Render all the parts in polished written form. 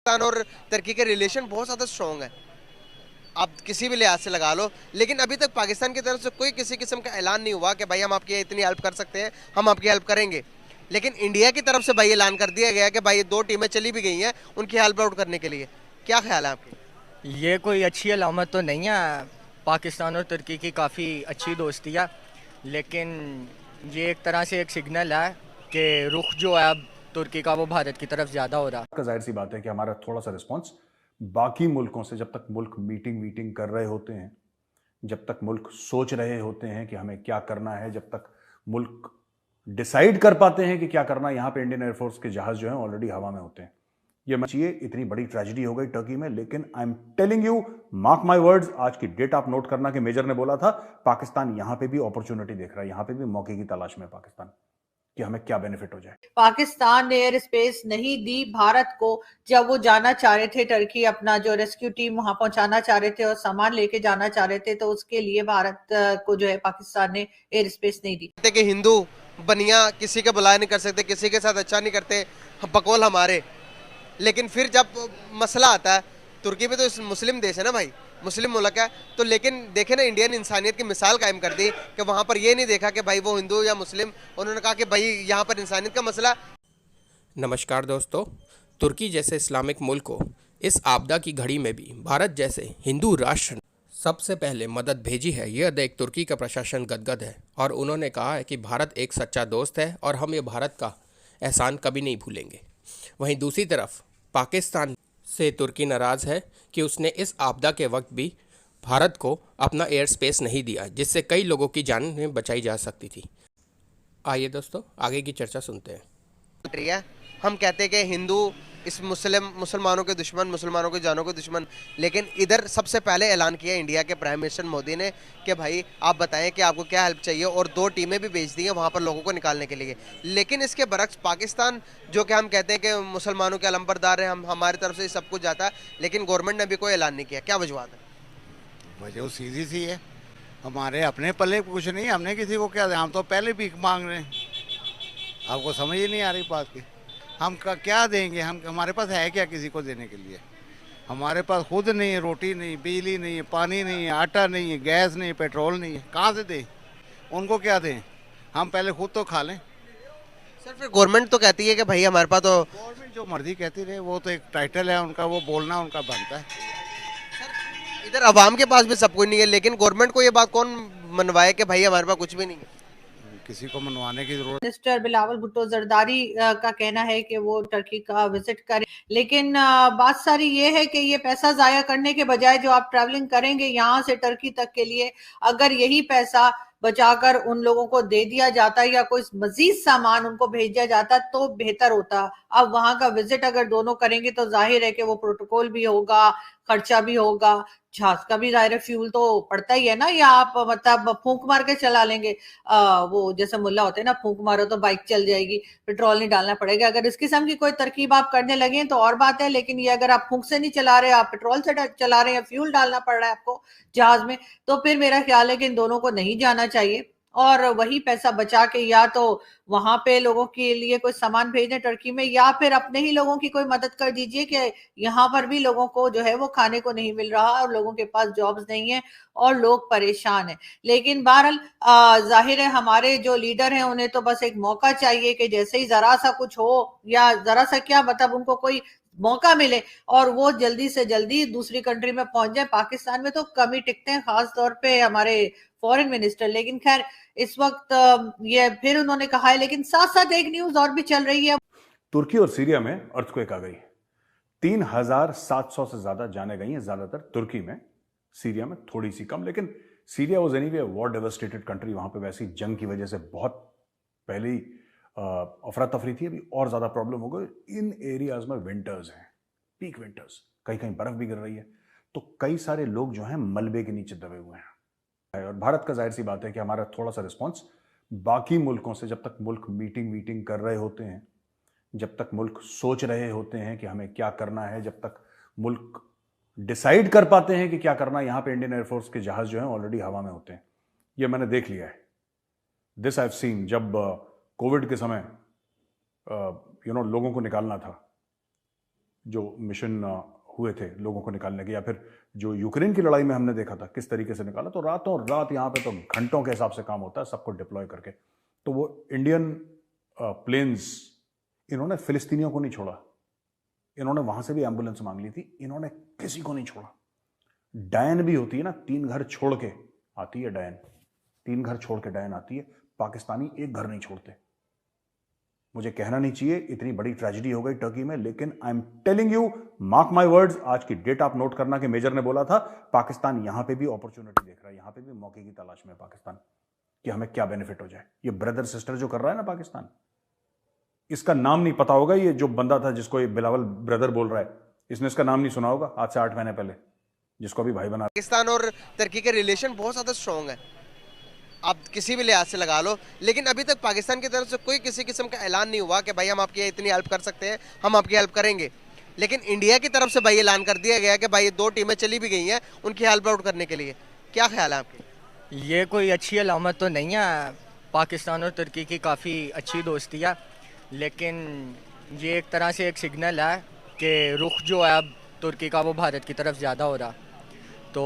पाकिस्तान और तुर्की के रिलेशन बहुत ज़्यादा स्ट्रॉन्ग है, आप किसी भी लिहाज से लगा लो। लेकिन अभी तक पाकिस्तान की तरफ से कोई किसी किस्म का ऐलान नहीं हुआ कि भाई हम आपकी इतनी हेल्प कर सकते हैं, हम आपकी हेल्प करेंगे। लेकिन इंडिया की तरफ से भाई ऐलान कर दिया गया कि भाई 2 टीमें चली भी गई हैं उनकी हेल्प आउट करने के लिए। क्या ख्याल है आपके? ये कोई अच्छी अलामत तो नहीं है। पाकिस्तान और तुर्की की काफ़ी अच्छी दोस्ती है, लेकिन ये एक तरह से एक सिग्नल है कि रुख जो है अब तुर्की का वो भारत की तरफ ज़्यादा हो रहा है। का जाहिर सी बात है कि हमारा थोड़ा सा रिस्पॉन्स बाकी मुल्कों से, जब तक मुल्क मीटिंग वीटिंग कर रहे होते हैं, जब तक मुल्क सोच रहे होते हैं कि हमें क्या करना है, जब तक मुल्क डिसाइड कर पाते हैं कि क्या करना है, यहां पे इंडियन एयरफोर्स के जहाज जो हैं ऑलरेडी हवा में होते हैं। ये चाहिए, इतनी बड़ी ट्रेजेडी हो गई टर्की में, लेकिन I am telling you, mark my words, आज की डेट आप नोट करना कि मेजर ने बोला था पाकिस्तान यहां पे भी अपॉर्चुनिटी देख रहा है, यहां पे भी मौके की तलाश में पाकिस्तान, कि हमें क्या बेनिफिट हो जाए। पाकिस्तान ने एयर स्पेस नहीं दी भारत को। जब वो जाना चाह रहे थे टर्की, अपना जो रेस्क्यू टीम वहां पहुंचाना चाह रहे थे और सामान लेके जाना चाह रहे थे, तो उसके लिए भारत को जो है पाकिस्तान ने एयर स्पेस नहीं दी। कहते कि हिंदू बनिया किसी का बुलाया नहीं कर सकते, किसी के साथ अच्छा नहीं करते, बकौल हमारे। लेकिन फिर जब मसला आता है, तुर्की भी तो इस मुस्लिम देश है ना भाई, मुस्लिम मुल्क है, तो लेकिन देखे ना इंडियन इंसानियत की मिसाल कायम कर दी कि वहाँ पर ये नहीं देखा कि भाई वो हिंदू या मुस्लिम, उन्होंने कहा कि भाई यहाँ पर इंसानियत का मसला। नमस्कार दोस्तों, तुर्की जैसे इस्लामिक मुल्क को इस आपदा की घड़ी में भी भारत जैसे हिंदू राष्ट्र ने सबसे पहले मदद भेजी है, यह देख तुर्की का प्रशासन गदगद है और उन्होंने कहा है कि भारत एक सच्चा दोस्त है और हम ये भारत का एहसान कभी नहीं भूलेंगे। वहीं दूसरी तरफ पाकिस्तान से तुर्की नाराज़ है कि उसने इस आपदा के वक्त भी भारत को अपना एयर स्पेस नहीं दिया, जिससे कई लोगों की जान बचाई जा सकती थी। आइए दोस्तों, आगे की चर्चा सुनते हैं। है हम कहते हैं कि हिंदू इस मुसलमानों के दुश्मन, मुसलमानों की जानों के दुश्मन। लेकिन इधर सबसे पहले ऐलान किया इंडिया के प्राइम मिनिस्टर मोदी ने कि भाई आप बताएं कि आपको क्या हेल्प चाहिए, और 2 टीमें भी भेज दी हैं वहाँ पर लोगों को निकालने के लिए। लेकिन इसके बरक्स पाकिस्तान, जो कि हम कहते हैं कि मुसलमानों के अलंबरदार है, हम हमारी तरफ से सब कुछ जाता है, लेकिन गवर्नमेंट ने अभी कोई ऐलान नहीं किया। क्या वजूहत है? वजह सीधी सी है, हमारे अपने पल्ले कुछ नहीं, हमने किसी को क्या, हम तो पहले भीख मांग रहे हैं। आपको समझ ही नहीं आ रही बात की, हम क्या देंगे? हम, हमारे पास है क्या किसी को देने के लिए? हमारे पास खुद नहीं है, रोटी नहीं, बिजली नहीं है, पानी नहीं है, आटा नहीं है, गैस नहीं है, पेट्रोल नहीं है, कहाँ से दें? उनको क्या दें? हम पहले खुद तो खा लें। सर फिर गवर्नमेंट तो कहती है कि भाई हमारे पास तो। गवर्नमेंट जो मर्जी कहती रहे, वो तो एक टाइटल है उनका, वो बोलना उनका बनता है। इधर अवाम के पास भी सब कुछ नहीं है, लेकिन गवर्नमेंट को ये बात कौन मनवाए कि भाई हमारे पास कुछ भी नहीं है? किसी को मनवाने की जरूरत। मिनिस्टर बिलावल भुट्टो जरदारी का कहना है कि वो टर्की का विजिट करें, लेकिन बात सारी ये है कि ये पैसा जाया करने के बजाय जो आप ट्रैवलिंग करेंगे यहाँ से टर्की तक के लिए, अगर यही पैसा बचाकर उन लोगों को दे दिया जाता या कोई मजीद सामान उनको भेज दिया जाता तो बेहतर होता। अब वहां का विजिट अगर दोनों करेंगे तो जाहिर है कि वो प्रोटोकॉल भी होगा, खर्चा भी होगा, जहाज का भी जाहिर है फ्यूल तो पड़ता ही है ना, या आप मतलब फूंक मार के चला लेंगे, वो जैसे मुल्ला होते हैं ना, फूंक मारो तो बाइक चल जाएगी, पेट्रोल नहीं डालना पड़ेगा। अगर इस किस्म की कोई तरकीब आप करने लगे तो और बात है, लेकिन ये अगर आप फूंक से नहीं चला रहे, आप पेट्रोल से चला रहे हैं, फ्यूल डालना पड़ रहा है आपको जहाज में, तो फिर मेरा ख्याल है कि इन दोनों को नहीं जाना चाहिए और वही पैसा बचा के या तो वहां पे लोगों के लिए कोई सामान भेज दें टर्की में, या फिर अपने ही लोगों की कोई मदद कर दीजिए कि यहाँ पर भी लोगों को जो है वो खाने को नहीं मिल रहा और लोगों के पास जॉब्स नहीं है और लोग परेशान हैं। लेकिन बहरहाल जाहिर है हमारे जो लीडर हैं उन्हें तो बस एक मौका चाहिए कि जैसे ही जरा सा कुछ हो, या जरा सा क्या मतलब उनको कोई मौका मिले और वो जल्दी से जल्दी दूसरी कंट्री में पहुंच जाए। पाकिस्तान में तो कम ही टिकते हैं, खास तौर पे हमारे फॉरेन मिनिस्टर। लेकिन खैर इस वक्त ये फिर उन्होंने कहा है, लेकिन साथ साथ एक न्यूज और भी चल रही है। तुर्की और सीरिया में अर्थक्वेक आ गई, 3700 से ज्यादा जाने गई हैं, ज्यादातर तुर्की में, सीरिया में थोड़ी सी कम। लेकिन Syria was anyway war devastated country, वहां पे वैसी जंग की वजह से बहुत पहले ही अफरा तफरी थी, अभी और ज्यादा प्रॉब्लम हो गई। इन एरियाज में विंटर्स हैं, पीक विंटर्स, कहीं कहीं बर्फ भी गिर रही है, तो कई सारे लोग जो हैं मलबे के नीचे दबे हुए हैं। और भारत का जाहिर सी बात है कि हमारा थोड़ा सा रिस्पॉन्स बाकी मुल्कों से, जब तक मुल्क मीटिंग वीटिंग कर रहे होते हैं, जब तक मुल्क सोच रहे होते हैं कि हमें क्या करना है, जब तक मुल्क डिसाइड कर पाते हैं कि क्या करना है, यहां पे इंडियन एयरफोर्स के जहाज जो हैं ऑलरेडी हवा में होते हैं। ये मैंने देख लिया है, दिस आई हैव सीन। जब कोविड के समय लोगों को निकालना था, जो मिशन हुए थे लोगों को निकालने के, या फिर जो यूक्रेन की लड़ाई में हमने देखा था किस तरीके से निकाला, तो रातों रात यहाँ पे तो घंटों के हिसाब से काम होता है सबको डिप्लॉय करके। तो वो इंडियन प्लेन्स, इन्होंने फिलिस्तीनियों को नहीं छोड़ा, इन्होंने वहां से भी एम्बुलेंस मांग ली थी, इन्होंने किसी को नहीं छोड़ा। डायन भी होती है ना, 3 घर छोड़ के आती है डायन, 3 घर छोड़ के डायन आती है, पाकिस्तानी एक घर नहीं छोड़ते। मुझे कहना नहीं चाहिए इतनी बड़ी ट्रेजेडी हो गई टर्की में, लेकिन I am telling you, mark my words, आज की डेट आप नोट करना कि मेजर ने बोला था पाकिस्तान यहां पे भी अपॉर्चुनिटी देख रहा है, यहां पे भी मौके की तलाश में पाकिस्तान, कि हमें क्या बेनिफिट हो जाए। ये ब्रदर सिस्टर जो कर रहा है ना पाकिस्तान, इसका नाम नहीं पता होगा, ये जो बंदा था जिसको ये बिलावल ब्रदर बोल रहा है, इसने इसका नाम नहीं सुना होगा आज से 8 महीने पहले, जिसको अभी भाई बना। पाकिस्तान और तुर्की के रिलेशन बहुत ज़्यादा स्ट्रॉन्ग है, आप किसी भी लिहाज से लगा लो, लेकिन अभी तक पाकिस्तान की तरफ से कोई किसी किस्म का ऐलान नहीं हुआ कि भाई हम आपकी इतनी हेल्प कर सकते हैं, हम आपकी हेल्प करेंगे। लेकिन इंडिया की तरफ से भाई ऐलान कर दिया गया कि भाई 2 टीमें चली भी गई हैं उनकी हेल्प आउट करने के लिए। क्या ख्याल है आपके? ये कोई अच्छी अलामत तो नहीं है, पाकिस्तान और तुर्की की काफ़ी अच्छी दोस्ती है, लेकिन ये एक तरह से एक सिग्नल है कि रुख जो है अब तुर्की का वो भारत की तरफ ज़्यादा हो रहा, तो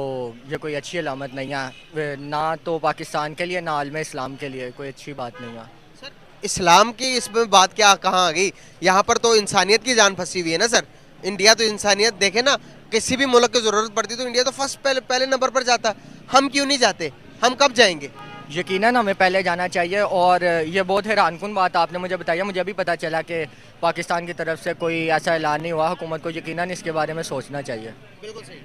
ये कोई अच्छी अलामत नहीं है, ना तो पाकिस्तान के लिए ना आलम इस्लाम के लिए कोई अच्छी बात नहीं है। सर, इस्लाम की इसमें बात क्या कहाँ आ गई? यहाँ पर तो इंसानियत की जान फंसी हुई है ना सर। इंडिया तो इंसानियत देखे ना, किसी भी मुल्क की ज़रूरत पड़ती तो इंडिया तो फर्स्ट पहले नंबर पर जाता, हम क्यों नहीं जाते? हम कब जाएंगे? यकीनन हमें पहले जाना चाहिए, और ये बहुत हैरानकुन बात आपने मुझे बताई है। मुझे अभी पता चला कि पाकिस्तान की तरफ से कोई ऐसा ऐलान नहीं हुआ, हुकूमत को यकीनन इसके बारे में सोचना चाहिए। बिल्कुल सही।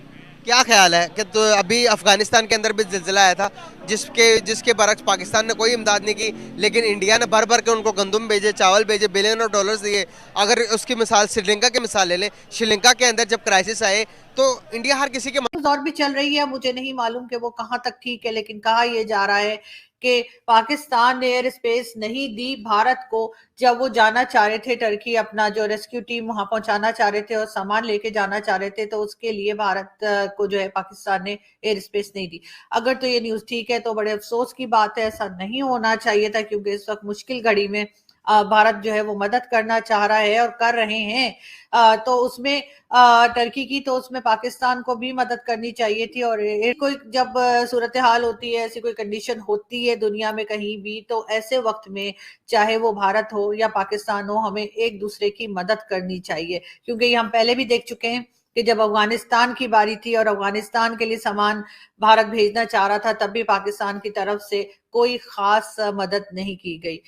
क्या ख्याल है कि तो अभी अफगानिस्तान के अंदर भी जिलजिला आया था, जिसके बरक्स पाकिस्तान ने कोई इमदाद नहीं की, लेकिन इंडिया ने भर भर के उनको गंदम भेजे, चावल भेजे, बिलियन ऑफ डॉलर्स दिए। अगर उसकी मिसाल श्रीलंका की मिसाल ले लें, श्रीलंका के अंदर जब क्राइसिस आए तो इंडिया हर किसी के और भी चल रही है, मुझे नहीं मालूम कि वो कहाँ तक ठीक है, लेकिन कहा यह जा रहा है कि पाकिस्तान ने एयर स्पेस नहीं दी भारत को जब वो जाना चाह रहे थे टर्की, अपना जो रेस्क्यू टीम वहां पहुंचाना चाह रहे थे और सामान लेके जाना चाह रहे थे, तो उसके लिए भारत को जो है पाकिस्तान ने एयर स्पेस नहीं दी। अगर तो ये न्यूज ठीक है तो बड़े अफसोस की बात है, ऐसा नहीं होना चाहिए था, क्योंकि इस वक्त मुश्किल घड़ी में भारत जो है वो मदद करना चाह रहा है और कर रहे हैं, तो उसमें टर्की की, तो उसमें पाकिस्तान को भी मदद करनी चाहिए थी। और कोई जब सूरत हाल होती है, ऐसी कोई कंडीशन होती है दुनिया में कहीं भी, तो ऐसे वक्त में चाहे वो भारत हो या पाकिस्तान हो, हमें एक दूसरे की मदद करनी चाहिए, क्योंकि ये हम पहले भी देख चुके हैं कि जब अफगानिस्तान की बारी थी और अफगानिस्तान के लिए सामान भारत भेजना चाह रहा था, तब भी पाकिस्तान की तरफ से कोई खास मदद नहीं की गई।